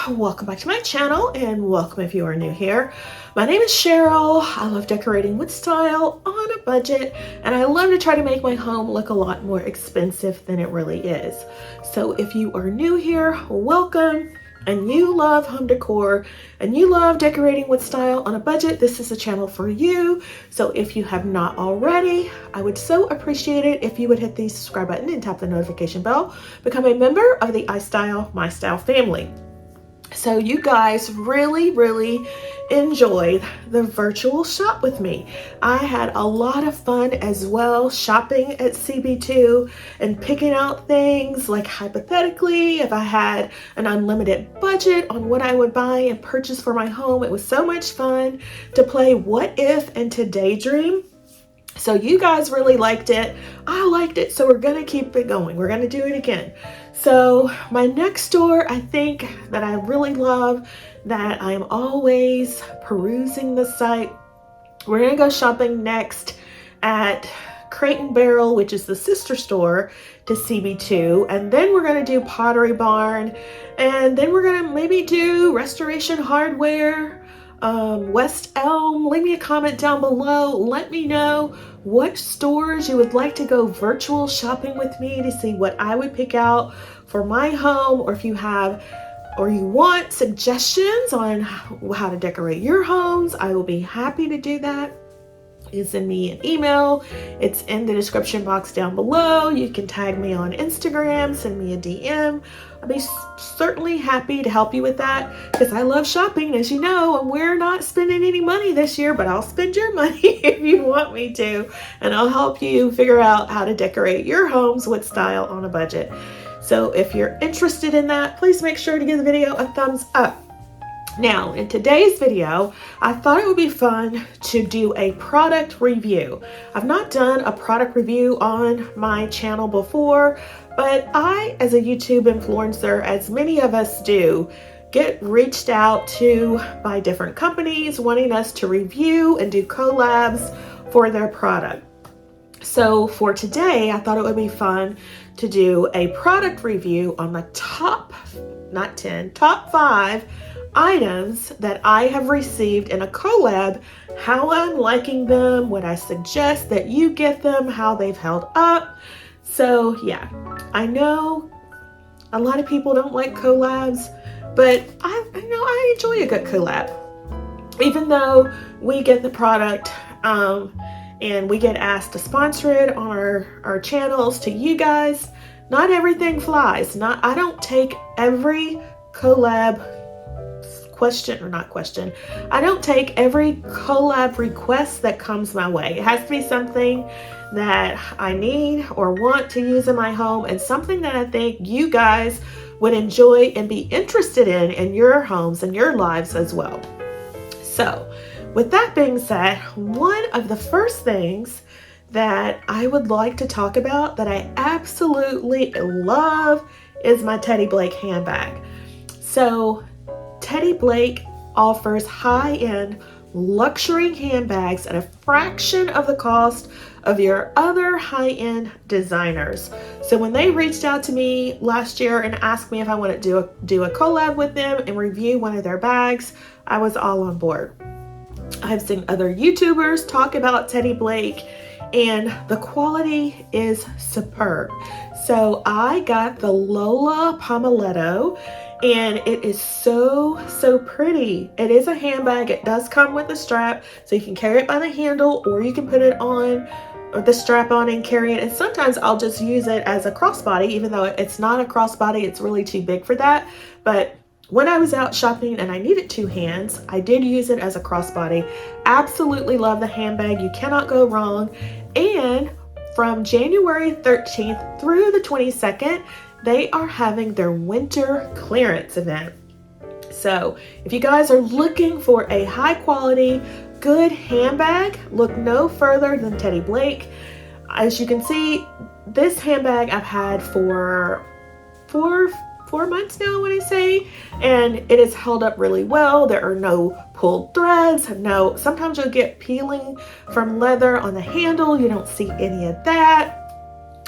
Welcome back to my channel, and welcome if you are new here. My name is Cheryl. I love decorating with style on a budget, and I love to try to make my home look a lot more expensive than it really is. So if you are new here, welcome, and you love home decor and you love decorating with style on a budget, this is a channel for you. So if you have not already, I would so appreciate it if you would hit the subscribe button and tap the notification bell. Become a member of the iStylEMYSTYLE family. So you guys really enjoyed the virtual shop with me. I had a lot of fun as well shopping at CB2 and picking out things, like hypothetically, if I had an unlimited budget on what I would buy and purchase for my home. It was so much fun to play what if and to daydream. So you guys really liked it. I liked it, so we're gonna keep it going. We're gonna do it again. So my next store, I think that I really love, that I am always perusing the site. We're gonna go shopping next at Crate and Barrel, which is the sister store to CB2, and then we're gonna do Pottery Barn, and then we're gonna maybe do Restoration Hardware, West Elm. Leave me a comment down below. Let me know what stores you would like to go virtual shopping with me to see what I would pick out for my home, or if you have or you want suggestions on how to decorate your homes, I will be happy to do that. You can send me an email. It's in the description box down below. You can tag me on Instagram, send me a DM. I'll be certainly happy to help you with that, because I love shopping, as you know, and we're not spending any money this year, but I'll spend your money if you want me to, and I'll help you figure out how to decorate your homes with style on a budget. So if you're interested in that, please make sure to give the video a thumbs up. Now, in today's video, I thought it would be fun to do a product review. I've not done a product review on my channel before, but I, as a YouTube influencer, as many of us do, get reached out to by different companies wanting us to review and do collabs for their product. So for today, I thought it would be fun to do a product review on the top 5 items that I have received in a collab, how I'm liking them, what I suggest that you get them, how they've held up. So yeah, I know a lot of people don't like collabs, but I know I enjoy a good collab. Even though we get the product and we get asked to sponsor it on our channels to you guys, not everything flies. I don't take every collab I don't take every collab request that comes my way. It has to be something that I need or want to use in my home, and something that I think you guys would enjoy and be interested in your homes and your lives as well. So with that being said, one of the first things that I would like to talk about that I absolutely love is my TEDDYBLAKE handbag. So TEDDYBLAKE offers high-end luxury handbags at a fraction of the cost of your other high-end designers. So when they reached out to me last year and asked me if I wanted to do a collab with them and review one of their bags, I was all on board. I've seen other YouTubers talk about TEDDYBLAKE, and the quality is superb. So I got the Lola Pomeletto, and it is so pretty. It is a handbag. It does come with a strap, so you can carry it by the handle, or you can put it on or the strap on and carry it. And sometimes I'll just use it as a crossbody, even though it's not a crossbody, it's really too big for that. But when I was out shopping and I needed 2 hands, I did use it as a crossbody. Absolutely love the handbag. You cannot go wrong. And from January 13th through the 22nd, they are having their winter clearance event. So if you guys are looking for a high quality, good handbag, look no further than TEDDYBLAKE. As you can see, this handbag I've had for 4 months now, when I say, and it has held up really well. There are no pulled threads. No, sometimes you'll get peeling from leather on the handle. You don't see any of that.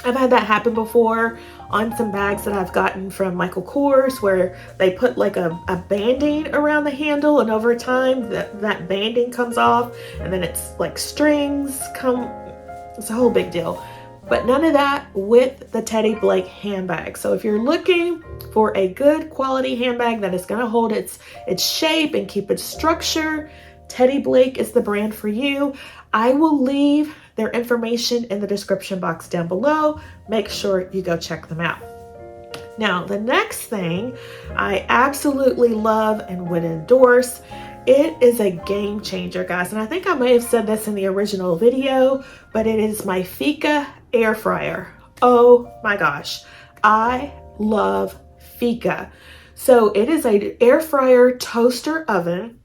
I've had that happen before on some bags that I've gotten from Michael Kors, where they put like a banding around the handle, and over time that banding comes off, and then it's like strings come. It's a whole big deal. But none of that with the TEDDYBLAKE handbag. So if you're looking for a good quality handbag that is going to hold its shape and keep its structure, TEDDYBLAKE is the brand for you. I will leave their information in the description box down below. Make sure you go check them out. Now, the next thing I absolutely love and would endorse, it is a game changer, guys. And I think I may have said this in the original video, but it is my Fika air fryer. Oh my gosh, I love Fika. So it is an air fryer toaster oven.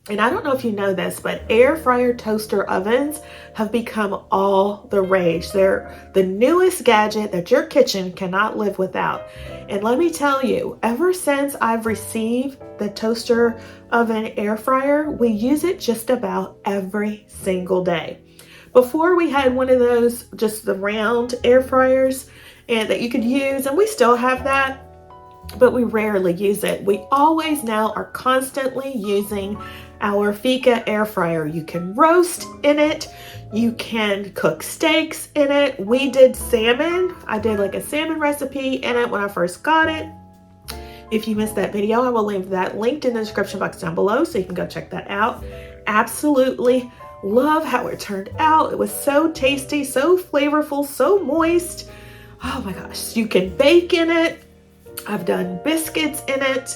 And I don't know if you know this, but air fryer toaster ovens have become all the rage. They're the newest gadget that your kitchen cannot live without. And let me tell you, ever since I've received the toaster oven air fryer, we use it just about every single day. Before, we had one of those, just the round air fryers and that you could use, and we still have that, but we rarely use it. We always now are constantly using our Fika air fryer. You can roast in it. You can cook steaks in it. We did salmon. I did like a salmon recipe in it when I first got it. If you missed that video, I will leave that linked in the description box down below, so you can go check that out. Absolutely love how it turned out. It was so tasty, so flavorful, so moist. Oh my gosh. You can bake in it. I've done biscuits in it.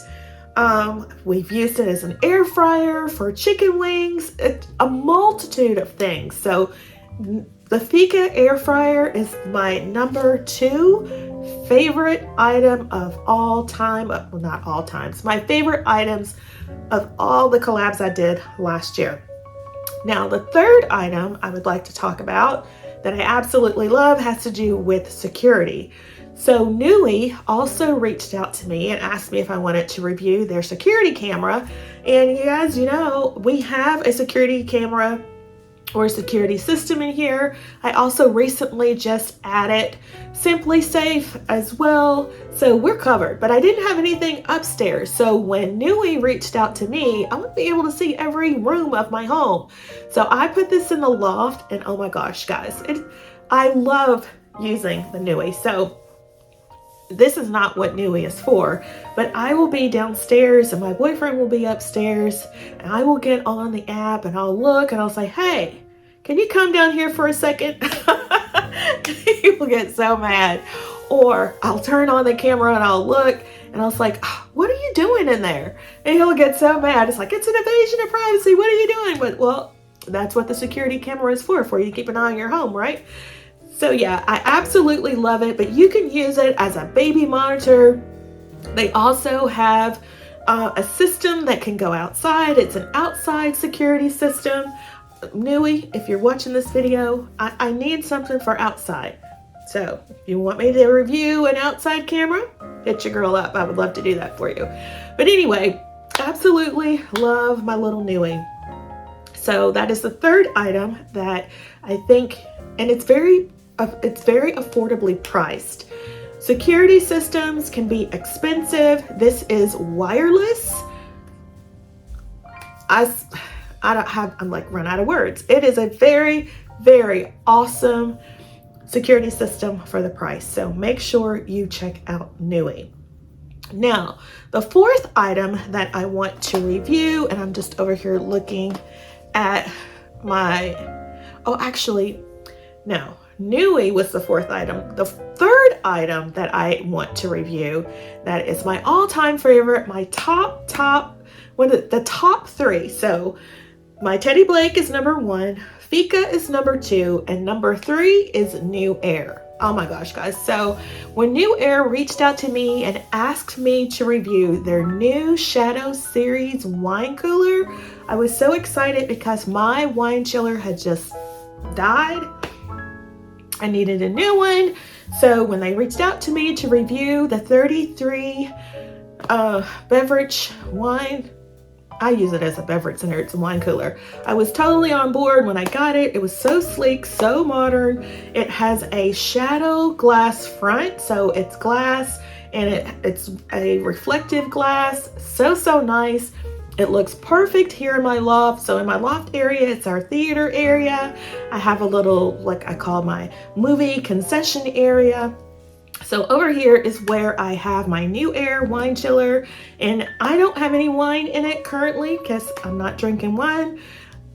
We've used it as an air fryer for chicken wings, a multitude of things. So the Fika air fryer is my number 2 favorite item of all time. Well, not all times. My favorite items of all the collabs I did last year. Now, the third item I would like to talk about that I absolutely love has to do with security. So Newey also reached out to me and asked me if I wanted to review their security camera. And you guys, you know, we have a security camera or a security system in here. I also recently just added Simply Safe as well. So we're covered, but I didn't have anything upstairs. So when Newey reached out to me, I want to be able to see every room of my home. So I put this in the loft, and oh my gosh, guys, I love using the Newey. So this is not what Newey is for, but I will be downstairs and my boyfriend will be upstairs, and I will get on the app and I'll look and I'll say, hey, can you come down here for a second? He will get so mad. Or I'll turn on the camera and I'll look and I was like, what are you doing in there? And he'll get so mad. It's like, it's an invasion of privacy. What are you doing? But well, that's what the security camera is for you to keep an eye on your home, right? So yeah, I absolutely love it, but you can use it as a baby monitor. They also have a system that can go outside. It's an outside security system. Newey, if you're watching this video, I need something for outside. So if you want me to review an outside camera, hit your girl up. I would love to do that for you. But anyway, absolutely love my little Newey. So that is the third item that I think, and it's very affordably priced. Security systems can be expensive. This is wireless. I'm like run out of words. It is a very, very awesome security system for the price. So make sure you check out Newey. Now, the fourth item that I want to review, and I'm just over here looking at Newey was the fourth item. The third item that I want to review, that is my all-time favorite, my top, the top 3. So my TEDDYBLAKE is number 1, Fika is number 2, and number 3 is Newey. Oh my gosh, guys. So when Newey reached out to me and asked me to review their new Shadow Series wine cooler, I was so excited because my wine chiller had just died. I needed a new one. So when they reached out to me to review the 33 beverage wine, I use it as a beverage center, it's a wine cooler. I was totally on board when I got it. It was so sleek, so modern. It has a shadow glass front, so it's glass and it's a reflective glass. So nice. It looks perfect here in my loft. So in my loft area, it's our theater area. I have a little, like I call my movie concession area. So over here is where I have my Newey wine chiller, and I don't have any wine in it currently because I'm not drinking wine,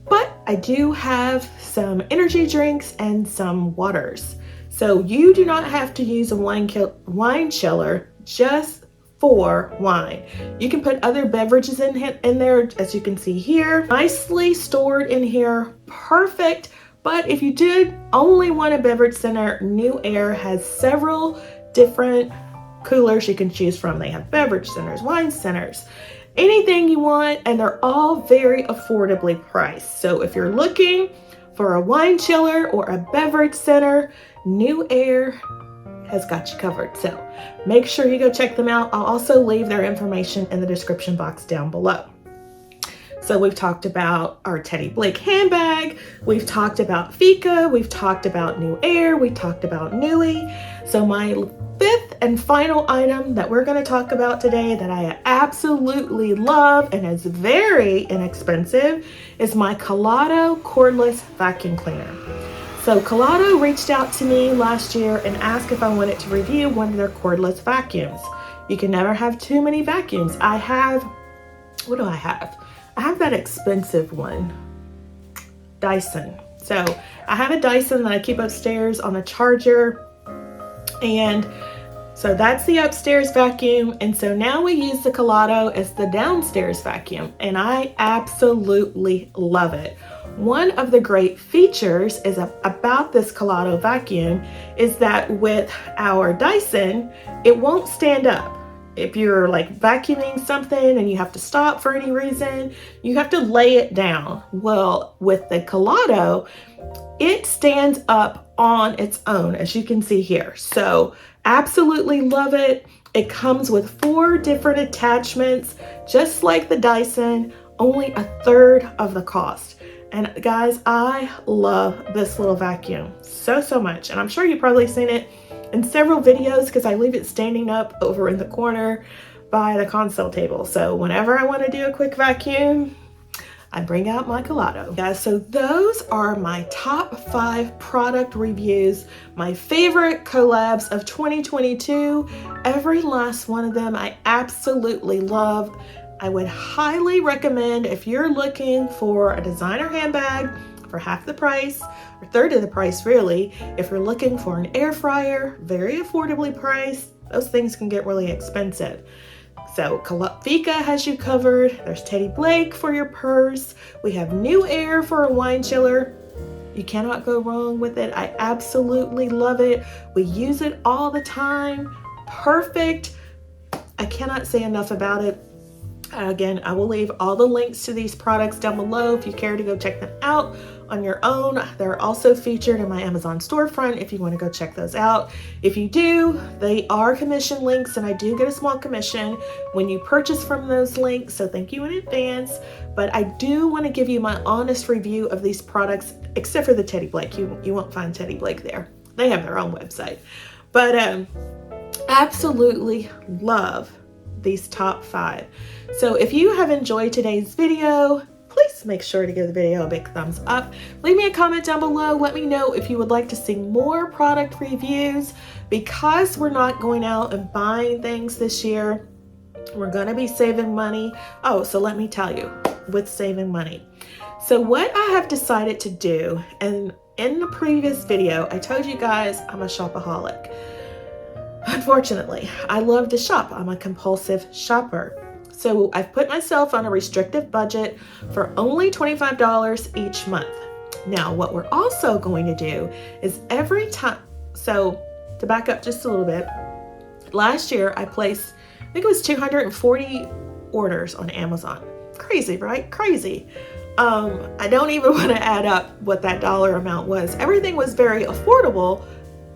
but I do have some energy drinks and some waters. So you do not have to use a wine chiller just for wine. You can put other beverages in there, as you can see here, nicely stored in here, perfect. But if you did only want a beverage center, Newey has several different coolers you can choose from. They have beverage centers, wine centers, anything you want, and they're all very affordably priced. So if you're looking for a wine chiller or a beverage center, Newey has got you covered. So make sure you go check them out. I'll also leave their information in the description box down below. So we've talked about our TEDDYBLAKE handbag, we've talked about Fika, we've talked about Newey, we talked about Newey. So my fifth and final item that we're going to talk about today that I absolutely love and is very inexpensive is my KALADO cordless vacuum cleaner. So KALADO reached out to me last year and asked if I wanted to review one of their cordless vacuums. You can never have too many vacuums. I have, what do I have? I have that expensive one, Dyson. So I have a Dyson that I keep upstairs on a charger, and so that's the upstairs vacuum. And so now we use the KALADO as the downstairs vacuum, and I absolutely love it. One of the great features is about this KALADO vacuum is that with our Dyson, it won't stand up. If you're like vacuuming something and you have to stop for any reason, you have to lay it down. Well, with the KALADO, it stands up on its own, as you can see here. So absolutely love it. It comes with 4 different attachments, just like the Dyson, only a third of the cost. And guys, I love this little vacuum so much. And I'm sure you've probably seen it in several videos because I leave it standing up over in the corner by the console table. So whenever I want to do a quick vacuum, I bring out my KALADO. Guys, so those are my top 5 product reviews, my favorite collabs of 2022. Every last one of them I absolutely love. I would highly recommend, if you're looking for a designer handbag for half the price, or third of the price really, if you're looking for an air fryer, very affordably priced, those things can get really expensive. So Fika has you covered. There's TEDDYBLAKE for your purse. We have Newey for a wine chiller. You cannot go wrong with it. I absolutely love it. We use it all the time. Perfect. I cannot say enough about it. Again, I will leave all the links to these products down below if you care to go check them out on your own. They're also featured in my Amazon storefront if you want to go check those out. If you do, they are commission links, and I do get a small commission when you purchase from those links, so thank you in advance. But I do want to give you my honest review of these products, except for the TEDDYBLAKE. You won't find TEDDYBLAKE there. They have their own website. But absolutely love these top 5. So if you have enjoyed today's video, please make sure to give the video a big thumbs up. Leave me a comment down below. Let me know if you would like to see more product reviews. Because we're not going out and buying things this year, we're going to be saving money. Oh, so let me tell you, with saving money. So what I have decided to do, and in the previous video, I told you guys I'm a shopaholic. Unfortunately, I love to shop. I'm a compulsive shopper. So I've put myself on a restrictive budget for only $25 each month. Now, what we're also going to do is every time, so to back up just a little bit, last year I placed, I think it was 240 orders on Amazon. Crazy, right? Crazy. I don't even want to add up what that dollar amount was. Everything was very affordable,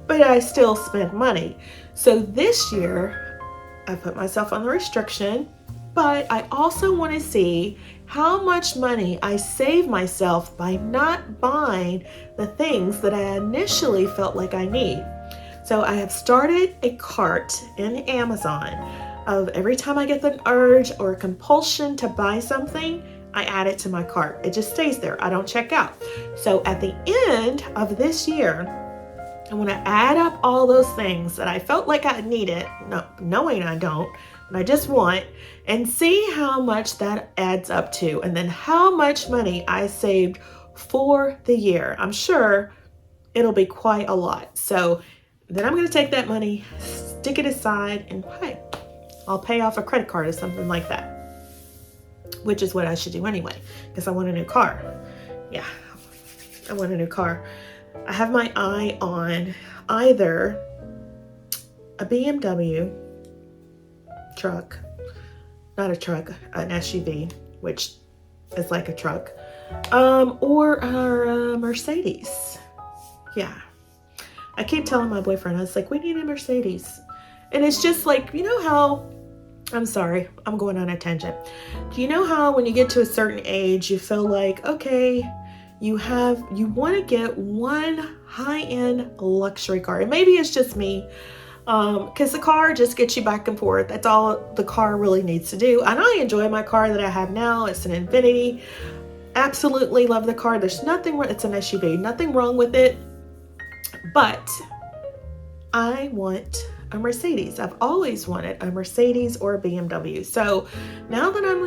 but I still spend money. So this year, I put myself on the restriction, but I also want to see how much money I save myself by not buying the things that I initially felt like I need. So I have started a cart in Amazon of every time I get the urge or compulsion to buy something, I add it to my cart. It just stays there. I don't check out. So at the end of this year, I want to add up all those things that I felt like I needed, knowing I don't, but I just want, and see how much that adds up to, and then how much money I saved for the year. I'm sure it'll be quite a lot. So then I'm going to take that money, stick it aside, and I'll pay off a credit card or something like that, which is what I should do anyway, because I want a new car. Yeah, I want a new car. I have my eye on either a BMW truck, not a truck, an SUV, which is like a truck, or a Mercedes. Yeah. I keep telling my boyfriend, I was like, we need a Mercedes. And it's just like, you know how, I'm sorry, I'm going on a tangent. Do you know how when you get to a certain age, you feel like, okay, you want to get one high-end luxury car. And maybe it's just me, because the car just gets you back and forth. That's all the car really needs to do. And I enjoy my car that I have now. It's an Infiniti. Absolutely love the car. There's nothing wrong. It's an SUV. Nothing wrong with it. But I want a Mercedes. I've always wanted a Mercedes or a BMW. So now that I'm,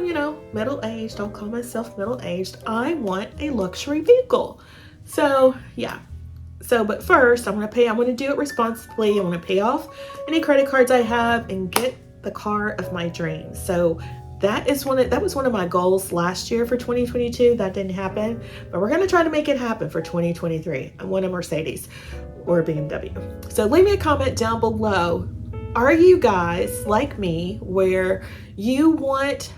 middle-aged, I'll call myself middle-aged, I want a luxury vehicle. So yeah. So, but first I'm going to do it responsibly. I want to pay off any credit cards I have and get the car of my dreams. So that was one of my goals last year for 2022. That didn't happen, but we're going to try to make it happen for 2023. I want a Mercedes or a BMW. So leave me a comment down below. Are you guys like me where you want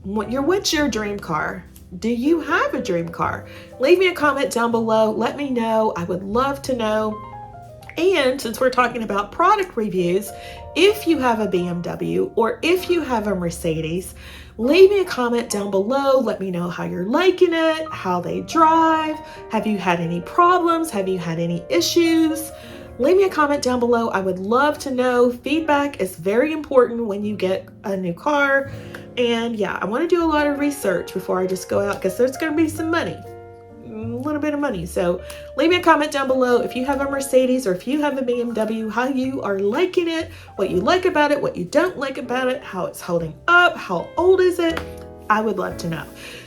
what's your dream car? Do you have a dream car? Leave me a comment down below. Let me know. I would love to know. And since we're talking about product reviews, if you have a BMW or if you have a Mercedes, leave me a comment down below. Let me know how you're liking it, how they drive. Have you had any problems? Have you had any issues? Leave me a comment down below. I would love to know. Feedback is very important when you get a new car. And yeah, I want to do a lot of research before I just go out, because there's going to be some money. A little bit of money. So leave me a comment down below if you have a Mercedes or if you have a BMW, how you are liking it, what you like about it, what you don't like about it, how it's holding up, how old is it. I would love to know.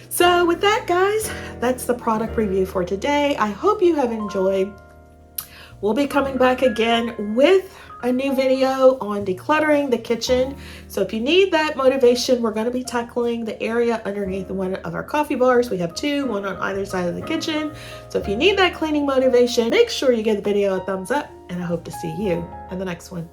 So with that, guys, that's the product review for today. I hope you have enjoyed. We'll be coming back again with a new video on decluttering the kitchen. So if you need that motivation, we're going to be tackling the area underneath one of our coffee bars. We have two, one on either side of the kitchen. So if you need that cleaning motivation, make sure you give the video a thumbs up, and I hope to see you in the next one.